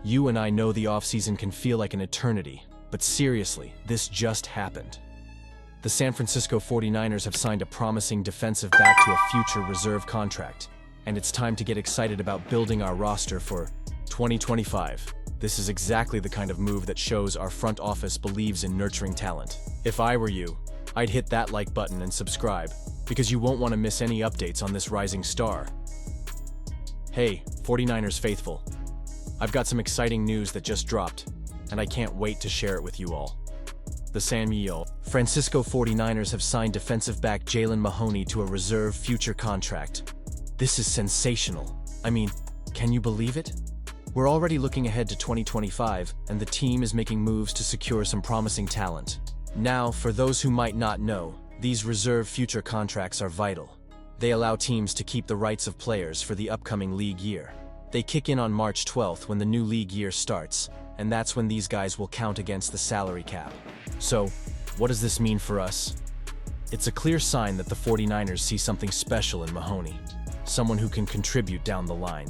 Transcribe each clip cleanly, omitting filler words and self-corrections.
You and I know the offseason can feel like an eternity, but seriously, this just happened. The San Francisco 49ers have signed a promising defensive back to a future reserve contract, and it's time to get excited about building our roster for 2025. This is exactly the kind of move that shows our front office believes in nurturing talent. If I were you, I'd hit that like button and subscribe, because you won't want to miss any updates on this rising star. Hey, 49ers faithful. I've got some exciting news that just dropped, and I can't wait to share it with you all. The San Francisco 49ers have signed defensive back Jaylen Mahoney to a reserve future contract. This is sensational. I mean, can you believe it? We're already looking ahead to 2025, and the team is making moves to secure some promising talent. Now, for those who might not know, these reserve future contracts are vital. They allow teams to keep the rights of players for the upcoming league year. They kick in on March 12th when the new league year starts, and that's when these guys will count against the salary cap. So, what does this mean for us? It's a clear sign that the 49ers see something special in Mahoney, someone who can contribute down the line.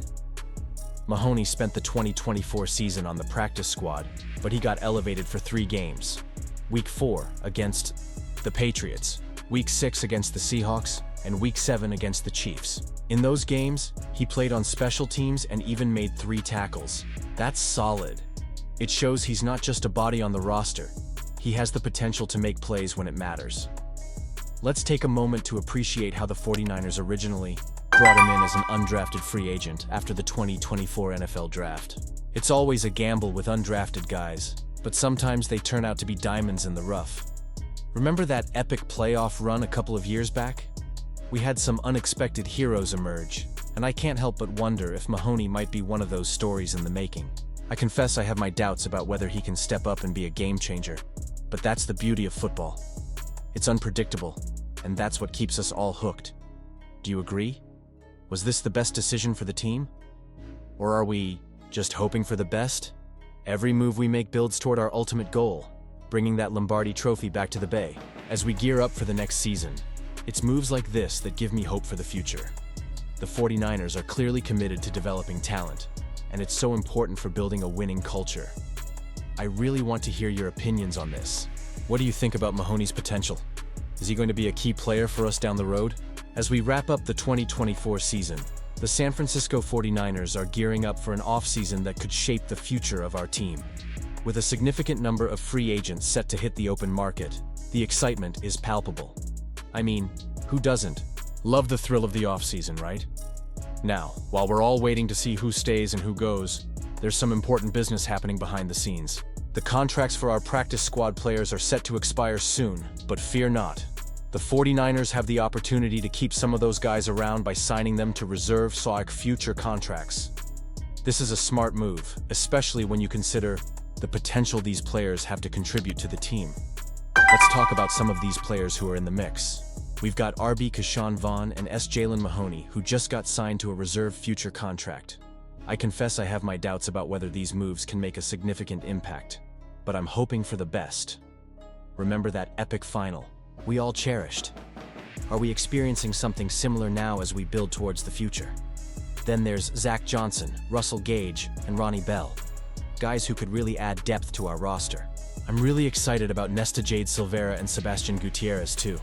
Mahoney spent the 2024 season on the practice squad, but he got elevated for 3 games. Week 4 against the Patriots, Week 6 against the Seahawks, and Week 7 against the Chiefs. In those games, he played on special teams and even made 3 tackles. That's solid. It shows he's not just a body on the roster. He has the potential to make plays when it matters. Let's take a moment to appreciate how the 49ers originally brought him in as an undrafted free agent after the 2024 NFL Draft. It's always a gamble with undrafted guys, but sometimes they turn out to be diamonds in the rough. Remember that epic playoff run a couple of years back? We had some unexpected heroes emerge, and I can't help but wonder if Mahoney might be one of those stories in the making. I confess I have my doubts about whether he can step up and be a game changer, but that's the beauty of football. It's unpredictable, and that's what keeps us all hooked. Do you agree? Was this the best decision for the team? Or are we just hoping for the best? Every move we make builds toward our ultimate goal, bringing that Lombardi trophy back to the Bay. As we gear up for the next season, it's moves like this that give me hope for the future. The 49ers are clearly committed to developing talent, and it's so important for building a winning culture. I really want to hear your opinions on this. What do you think about Mahoney's potential? Is he going to be a key player for us down the road? As we wrap up the 2024 season, the San Francisco 49ers are gearing up for an offseason that could shape the future of our team. With a significant number of free agents set to hit the open market, the excitement is palpable. I mean, who doesn't love the thrill of the offseason, right? Now, while we're all waiting to see who stays and who goes, there's some important business happening behind the scenes. The contracts for our practice squad players are set to expire soon, but fear not. The 49ers have the opportunity to keep some of those guys around by signing them to reserve future contracts. This is a smart move, especially when you consider the potential these players have to contribute to the team. Let's talk about some of these players who are in the mix. We've got RB Keyshawn Vaughn and Jaylen Mahoney, who just got signed to a reserve future contract. I confess I have my doubts about whether these moves can make a significant impact, but I'm hoping for the best. Remember that epic final we all cherished? Are we experiencing something similar now as we build towards the future? Then there's Zach Johnson, Russell Gage, and Ronnie Bell, guys who could really add depth to our roster. I'm really excited about Nesta Jade Silvera and Sebastian Gutierrez too.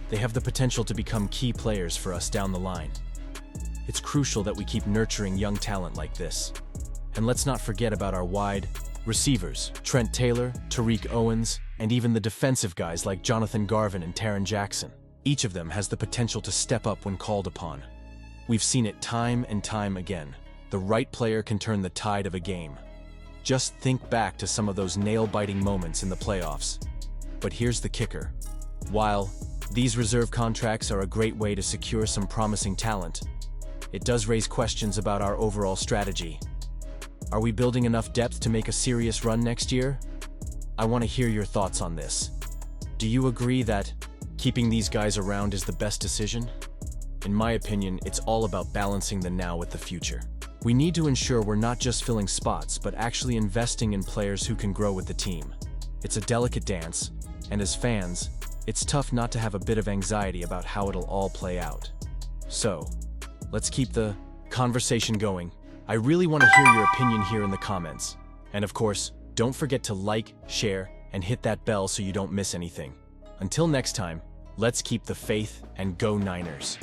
They have the potential to become key players for us down the line. It's crucial that we keep nurturing young talent like this. And let's not forget about our wide receivers, Trent Taylor, Tariq Owens, and even the defensive guys like Jonathan Garvin and Taron Jackson. Each of them has the potential to step up when called upon. We've seen it time and time again. The right player can turn the tide of a game. Just think back to some of those nail-biting moments in the playoffs. But here's the kicker. While these reserve contracts are a great way to secure some promising talent, it does raise questions about our overall strategy. Are we building enough depth to make a serious run next year? I want to hear your thoughts on this. Do you agree that keeping these guys around is the best decision? In my opinion, it's all about balancing the now with the future. We need to ensure we're not just filling spots, but actually investing in players who can grow with the team. It's a delicate dance, and as fans, it's tough not to have a bit of anxiety about how it'll all play out. So, let's keep the conversation going. I really want to hear your opinion here in the comments. And of course, don't forget to like, share, and hit that bell so you don't miss anything. Until next time, let's keep the faith and go Niners.